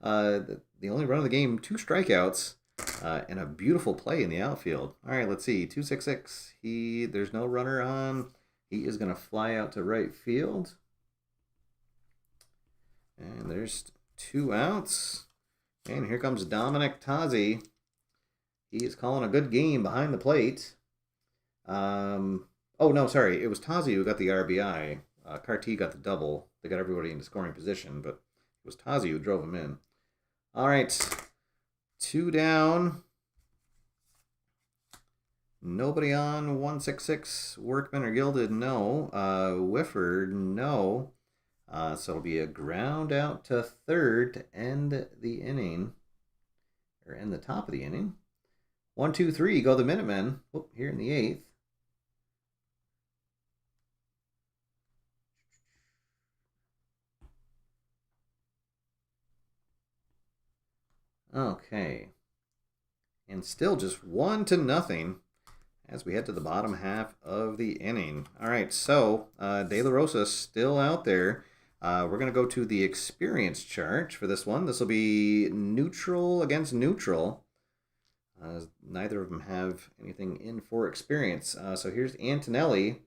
The only run of the game, 2 strikeouts, and a beautiful play in the outfield. All right, let's see. 2-6-6. There's no runner on. He is going to fly out to right field. And there's 2 outs. And here comes Dominic Tozzi. He is calling a good game behind the plate. Oh, no, sorry. It was Tozzi who got the RBI. Carty got the double. They got everybody into scoring position, but it was Tozzi who drove him in. All right. 2 down. Nobody on. 1-6-6. Workman or Gilded, no. Whifford, no. So it'll be a ground out to third to end the inning. Or end the top of the inning. 1, 2, 3, go the Minutemen. Oh, here in the 8th. Okay. And still just 1-0 as we head to the bottom half of the inning. All right, so De La Rosa still out there. We're going to go to the experience chart for this one. This will be neutral against neutral. Neither of them have anything in for experience. So here's Antonelli.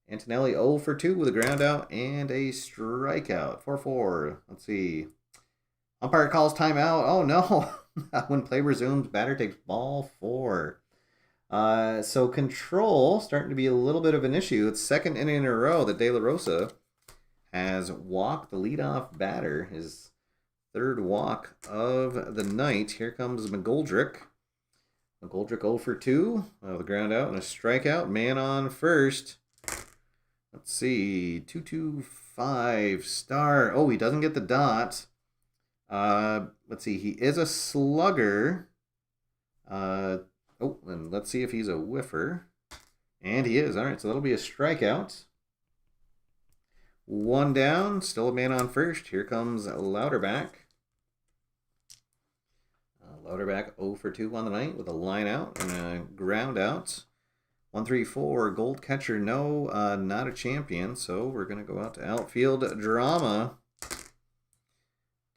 Antonelli 0 for 2 with a ground out and a strikeout. 4-4. Let's see. Umpire calls timeout. Oh, no. When play resumes, batter takes ball 4. So control starting to be a little bit of an issue. It's second inning in a row that De La Rosa has walked the leadoff batter. His third walk of the night. Here comes McGoldrick. McGoldrick 0 for 2. The ground out and a strikeout. Man on first. Let's see. 2-2-5 star. Oh, he doesn't get the dot. Let's see. He is a slugger. Oh, and let's see if he's a whiffer. And he is. All right, so that'll be a strikeout. 1 down. Still a man on first. Here comes Louderback. Louderback 0 for 2 on the night with a line out and a ground out. 1-3-4. Gold catcher, no, not a champion. So we're going to go out to outfield drama.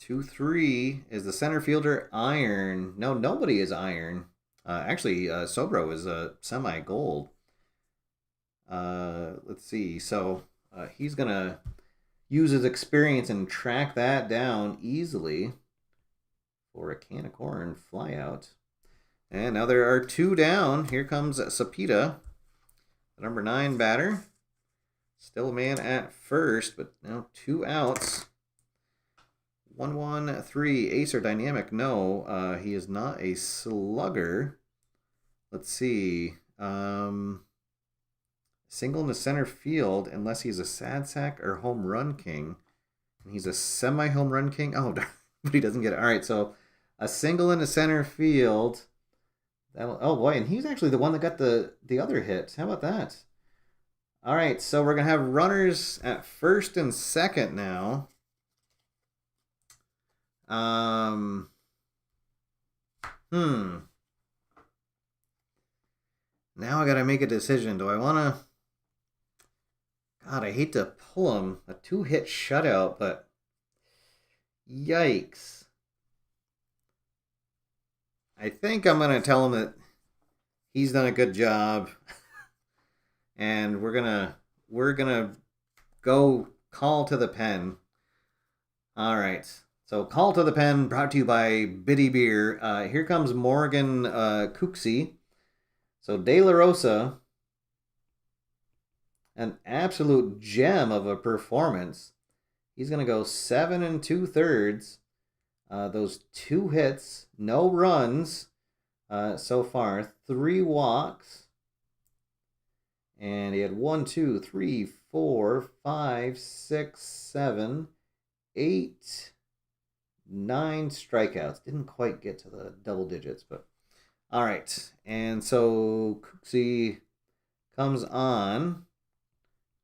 2-3 is the center fielder iron. No, nobody is iron. Actually, Sobro is a semi-gold. Let's see. So he's going to use his experience and track that down easily for a can of corn flyout. And now there are 2 down. Here comes Sapita, the number 9 batter. Still a man at first, but now 2 outs. 1-1-3. Ace or dynamic? No, he is not a slugger. Let's see. Single in the center field, unless he's a sad sack or home run king. And he's a semi-home run king. Oh, but he doesn't get it. All right, so a single in the center field. Oh, boy, and he's actually the one that got the other hit. How about that? All right, so we're going to have runners at first and second now. Now I gotta make a decision. Do I want to... God, I hate to pull him. A 2-hit shutout, but... Yikes. I think I'm going to tell him that he's done a good job. And we're gonna go call to the pen. All right. So, Call to the Pen, brought to you by Biddy Beer. Here comes Morgan Cooksey. So, De La Rosa, an absolute gem of a performance. He's going to go 7 2/3. Those 2 hits, no runs so far, 3 walks. And he had 1, 2, 3, 4, 5, 6, 7, 8... 9 strikeouts. Didn't quite get to the double digits, but all right. And so Cooksey comes on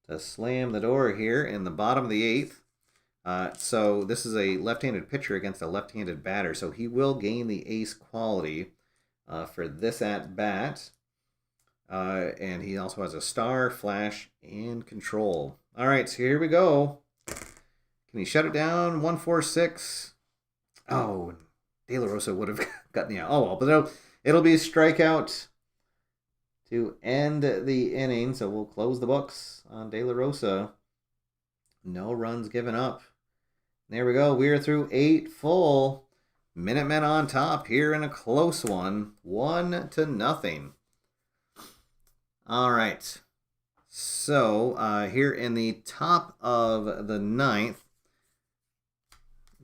to slam the door here in the bottom of the 8th. So this is a left-handed pitcher against a left-handed batter, so he will gain the ace quality for this at-bat. And he also has a star, flash, and control. All right, so here we go. Can he shut it down? 1-4-6. Oh, De La Rosa would have gotten the out. Oh, well, but it'll be a strikeout to end the inning. So we'll close the books on De La Rosa. No runs given up. There we go. We are through 8 full. Minutemen on top here in a close one. 1-0. All right. So here in the top of the 9th,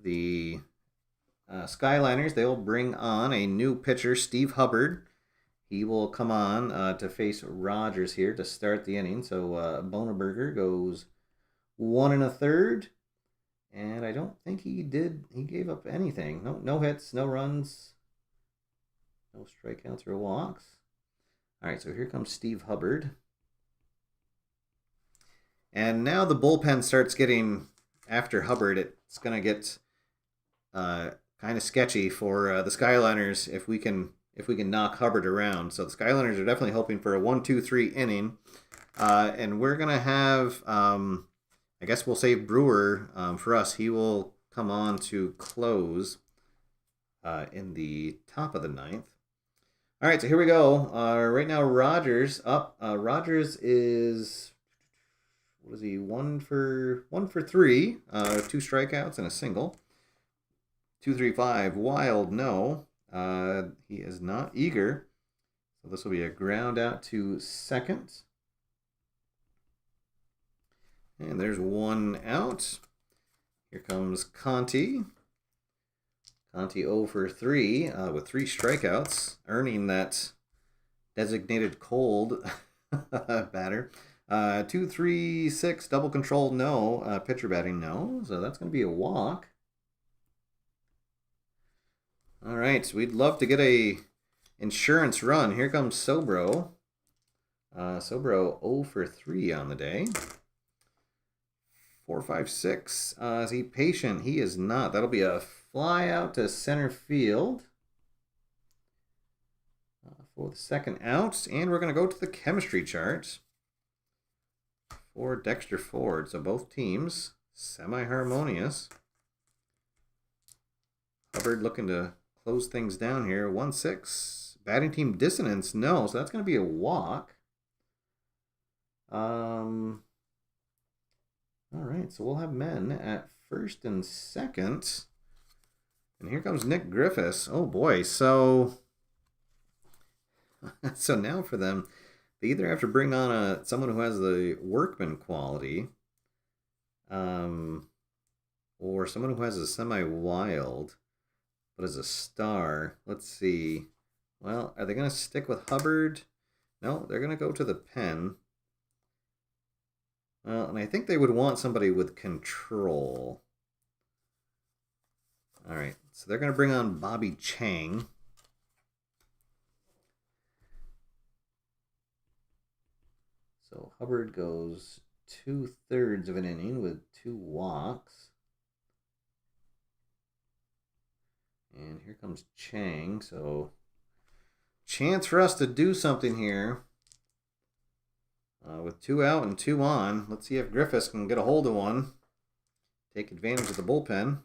the Skyliners, they'll bring on a new pitcher, Steve Hubbard. He will come on to face Rogers here to start the inning. So Boneberger goes 1 1/3. And I don't think he gave up anything. No hits, no runs, no strikeouts or walks. All right, so here comes Steve Hubbard. And now the bullpen starts getting, after Hubbard, it's going to get kind of sketchy for the Skyliners if if we can knock Hubbard around. So the Skyliners are definitely hoping for a 1-2-3 inning. And we're going to have, I guess we'll save Brewer for us. He will come on to close in the top of the ninth. All right, so here we go. Right now, Rogers up. Rogers is, what is he? One for 3. 2 strikeouts and a single. 2-3-5. Wild, no. He is not eager. So this will be a ground out to second. And there's 1 out. Here comes Conti. Conti 0 for 3 with 3 strikeouts, earning that designated cold batter. 2-3-6 double control, no. Pitcher batting, no. So that's going to be a walk. All right, so we'd love to get a insurance run. Here comes Sobro. Sobro 0 for 3 on the day. 4-5-6. Is he patient? He is not. That'll be a fly out to center field for the second out. And we're going to go to the chemistry chart for Dexter Ford. So both teams semi-harmonious. Hubbard looking to close things down here. 1-6. Batting team dissonance. No, so that's going to be a walk. All right, so we'll have men at first and second. And here comes Nick Griffiths. Oh boy, so now for them, they either have to bring on someone who has the workman quality, or someone who has a semi-wild, but is a star. Let's see. Well, are they going to stick with Hubbard? No, they're going to go to the pen. Well, and I think they would want somebody with control. All right, so they're going to bring on Bobby Chang. So Hubbard goes 2/3 of an inning with 2 walks. And here comes Chang. So chance for us to do something here. With 2 out and 2 on. Let's see if Griffiths can get a hold of one. Take advantage of the bullpen.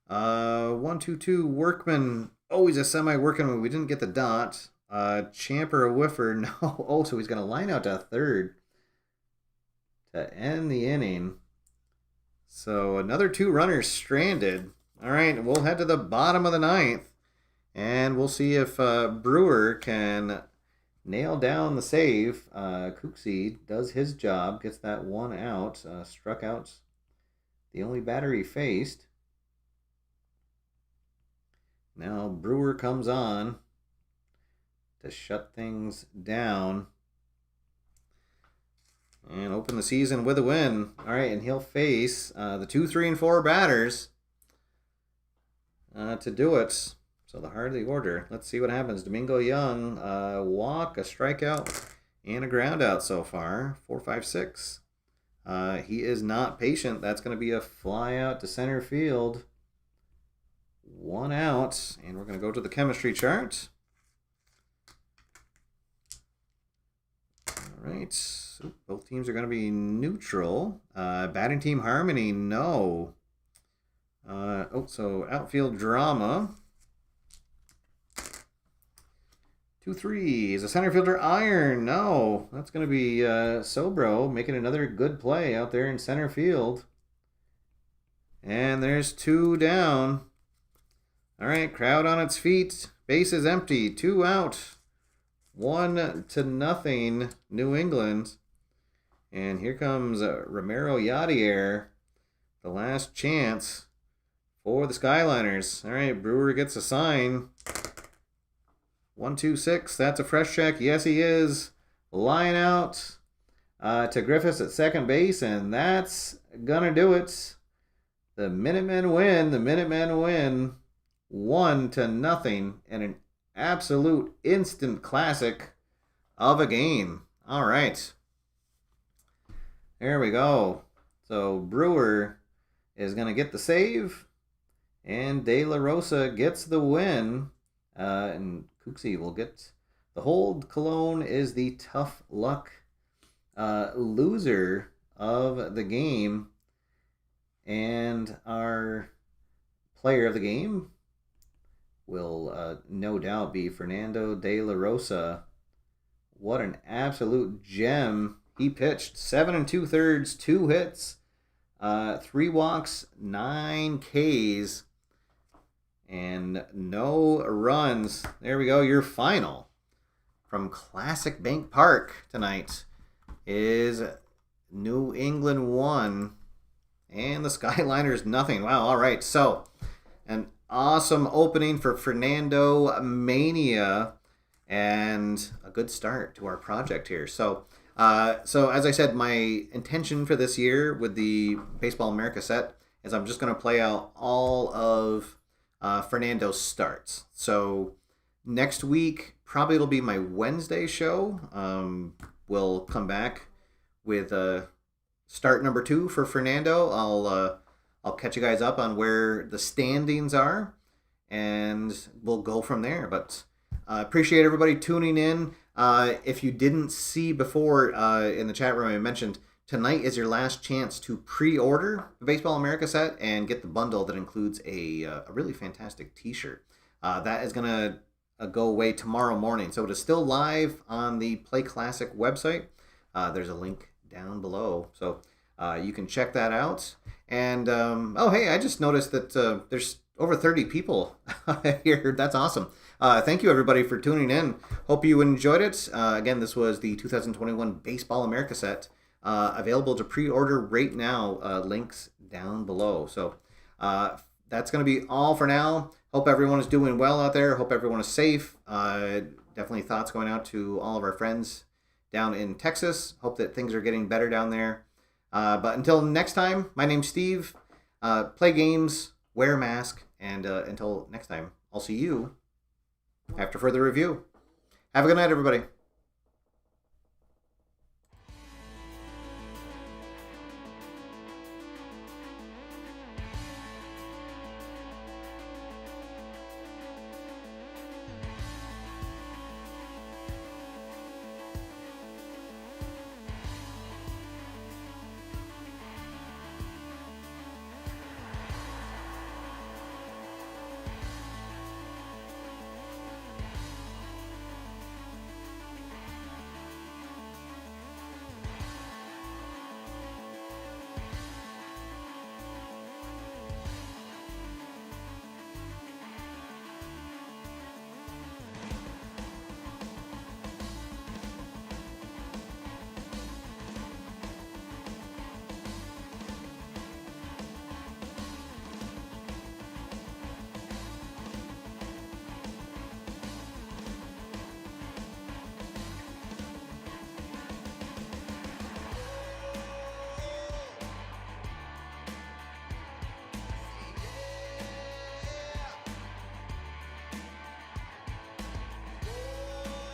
1-2-2 Workman. Oh, he's a semi-working. We didn't get the dot. Champer a whiffer. No. Oh, so he's going to line out to third to end the inning. So another 2 runners stranded. All right, we'll head to the bottom of the ninth. And we'll see if Brewer can nail down the save. Cooksey does his job, gets that 1 out, struck out the only batter he faced. Now Brewer comes on to shut things down and open the season with a win. All right, and he'll face the 2, 3, and 4 batters to do it. So the heart of the order. Let's see what happens. Domingo Young, walk, a strikeout, and a ground out so far. 4-5-6. He is not patient. That's going to be a fly out to center field. 1 out. And we're going to go to the chemistry chart. All right. So both teams are going to be neutral. Batting team harmony, no. So outfield drama. 2-3. Is a center fielder iron? No. That's going to be Sobro making another good play out there in center field. And there's 2 down. All right, crowd on its feet. Base is empty. 2 out. 1-0 New England. And here comes Ramiro Yadier. The last chance for the Skyliners. All right, Brewer gets a sign. 1-2-6. That's a fresh check. Yes, he is. Line out to Griffiths at second base, and that's gonna do it. The Minutemen win. The Minutemen win 1-0 in an absolute instant classic of a game. All right. There we go. So Brewer is gonna get the save, and De La Rosa gets the win. And Cooksey will get the hold. Cologne is the tough luck loser of the game. And our player of the game will no doubt be Fernando De La Rosa. What an absolute gem. He pitched 7 2/3, 2 hits, 3 walks, 9 Ks, and no runs. There we go. Your final from Classic Bank Park tonight is New England 1 and the Skyliners nothing. Wow. All right. So an awesome opening for Fernandomania and a good start to our project here. So as I said, my intention for this year with the Baseball America set is I'm just going to play out all of Fernando's starts. So next week, probably it'll be my Wednesday show. We'll come back with start number 2 for Fernando. I'll catch you guys up on where the standings are, and we'll go from there. But appreciate everybody tuning in. If you didn't see before in the chat room, I mentioned tonight is your last chance to pre-order the Baseball America set and get the bundle that includes a really fantastic t-shirt. That is going to go away tomorrow morning. So it is still live on the Play Classic website. There's a link down below. So you can check that out. And, oh, hey, I just noticed that there's over 30 people here. That's awesome. Thank you, everybody, for tuning in. Hope you enjoyed it. Again, this was the 2021 Baseball America set. Available to pre-order right now. Links down below. So that's going to be all for now. Hope everyone is doing well out there. Hope everyone is safe. Definitely thoughts going out to all of our friends down in Texas. Hope that things are getting better down there. But until next time, my name's Steve. Play games, wear a mask, and until next time, I'll see you after further review. Have a good night, everybody.